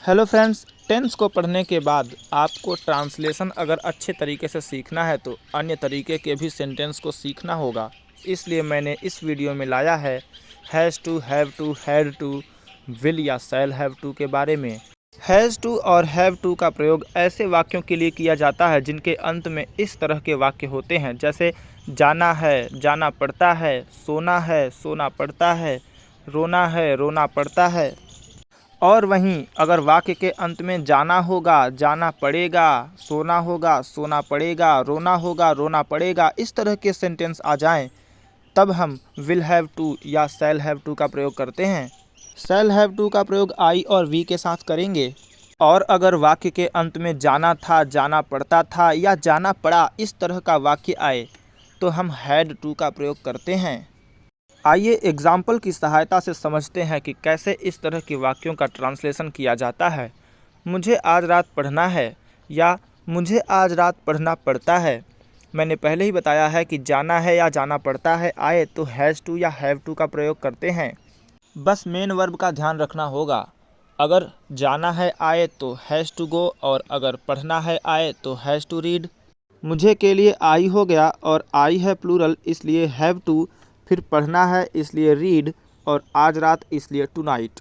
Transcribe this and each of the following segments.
Hello friends, tense को पढ़ने के बाद आपको ट्रांसलेशन अगर अच्छे तरीके से सीखना है तो अन्य तरीके के भी सेंटेंस को सीखना होगा। इसलिए मैंने इस वीडियो में लाया है has to, have to, had to, will या शैल हैव टू के बारे में। हैज़ टू और हैव टू का प्रयोग ऐसे वाक्यों के लिए किया जाता है जिनके अंत में इस तरह के वाक्य होते हैं, जैसे जाना है, जाना पड़ता है, सोना पड़ता है, रोना पड़ता है। और वहीं अगर वाक्य के अंत में जाना होगा, जाना पड़ेगा, सोना पड़ेगा, रोना पड़ेगा, इस तरह के सेंटेंस आ जाएं, तब हम विल हैव टू या शैल हैव टू का प्रयोग करते हैं। शैल हैव टू का प्रयोग आई और वी के साथ करेंगे। और अगर वाक्य के अंत में जाना था, जाना पड़ता था या जाना पड़ा, इस तरह का वाक्य आए तो हम हैड टू का प्रयोग करते हैं। आइए एग्जाम्पल की सहायता से समझते हैं कि कैसे इस तरह के वाक्यों का ट्रांसलेशन किया जाता है। मुझे आज रात पढ़ना है या मुझे आज रात पढ़ना पड़ता है। मैंने पहले ही बताया है कि जाना है या जाना पड़ता है आए तो हैज़ टू या हैव टू का प्रयोग करते हैं। बस मेन वर्ब का ध्यान रखना होगा। अगर जाना है आए तो हैज़ टू गो और अगर पढ़ना है आए तो हैज़ टू रीड। मुझे के लिए आई हो गया और आई है प्लूरल इसलिए हैव टू, फिर पढ़ना है इसलिए रीड और आज रात इसलिए टू नाइट।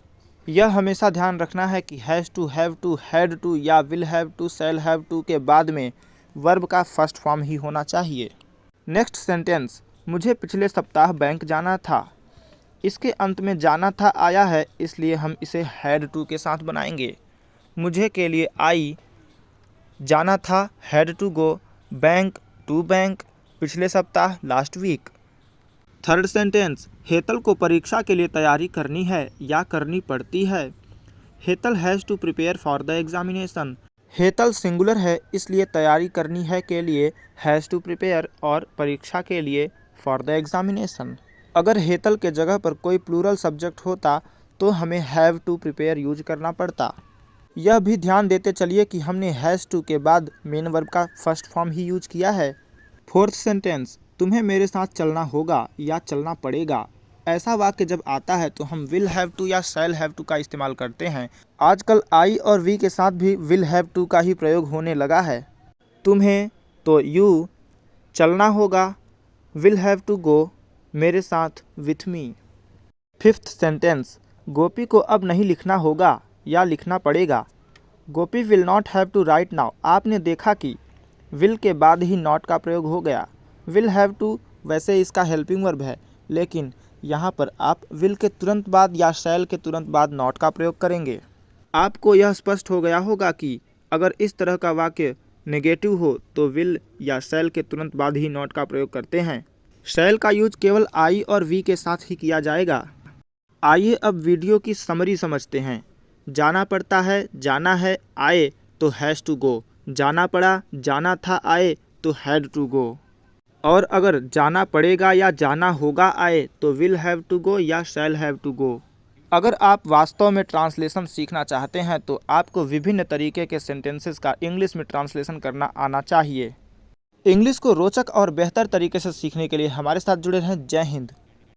यह हमेशा ध्यान रखना है कि has to, have to, had to या will have to, shall have to के बाद में वर्ब का फर्स्ट फॉर्म ही होना चाहिए। नेक्स्ट सेंटेंस, मुझे पिछले सप्ताह बैंक जाना था। इसके अंत में जाना था आया है इसलिए हम इसे हैड टू के साथ बनाएंगे। मुझे के लिए आई, जाना था had to go, bank to bank, पिछले सप्ताह last week. Third sentence, Hetal को परीक्षा के लिए तैयारी करनी है या करनी पड़ती है। Hetal has to prepare for the examination. Hetal singular है इसलिए तैयारी करनी है के लिए हैज़ टू प्रिपेयर और परीक्षा के लिए फॉर द एग्जामिनेशन। अगर हेतल के जगह पर कोई प्लूरल सब्जेक्ट होता तो हमें हैव टू प्रिपेयर यूज करना पड़ता। यह भी ध्यान देते चलिए कि हमने हैज़ टू के बाद मेन वर्ब का फर्स्ट फॉर्म ही यूज किया है। फोर्थ सेंटेंस, तुम्हें मेरे साथ चलना होगा या चलना पड़ेगा। ऐसा वाक्य जब आता है तो हम विल हैव टू या शैल हैव टू का इस्तेमाल करते हैं। आजकल आई और वी के साथ भी विल हैव टू का ही प्रयोग होने लगा है। तुम्हें तो यू, चलना होगा विल हैव टू गो, मेरे साथ with me. Fifth sentence, Gopi को अब नहीं लिखना होगा या लिखना पड़ेगा। Gopi will not have to write now. आपने देखा कि विल के बाद ही नॉट का प्रयोग हो गया। विल हैव टू वैसे इसका हेल्पिंग वर्ब है, लेकिन यहाँ पर आप विल के तुरंत बाद या शैल के तुरंत बाद नॉट का प्रयोग करेंगे। आपको यह स्पष्ट हो गया होगा कि अगर इस तरह का वाक्य नेगेटिव हो तो विल या शैल के तुरंत बाद ही नॉट का प्रयोग करते हैं। शैल का यूज केवल आई और वी के साथ ही किया जाएगा। आइए अब वीडियो की समरी समझते हैं। जाना पड़ता है, जाना है आए तो हैज़ टू गो। जाना पड़ा, जाना था आए तो हैड टू गो। और अगर जाना पड़ेगा या जाना होगा आए तो विल हैव टू गो या शैल हैव टू गो। अगर आप वास्तव में ट्रांसलेशन सीखना चाहते हैं तो आपको विभिन्न तरीके के सेंटेंसेस का इंग्लिश में ट्रांसलेशन करना आना चाहिए। इंग्लिश को रोचक और बेहतर तरीके से सीखने के लिए हमारे साथ जुड़े रहें। जय हिंद।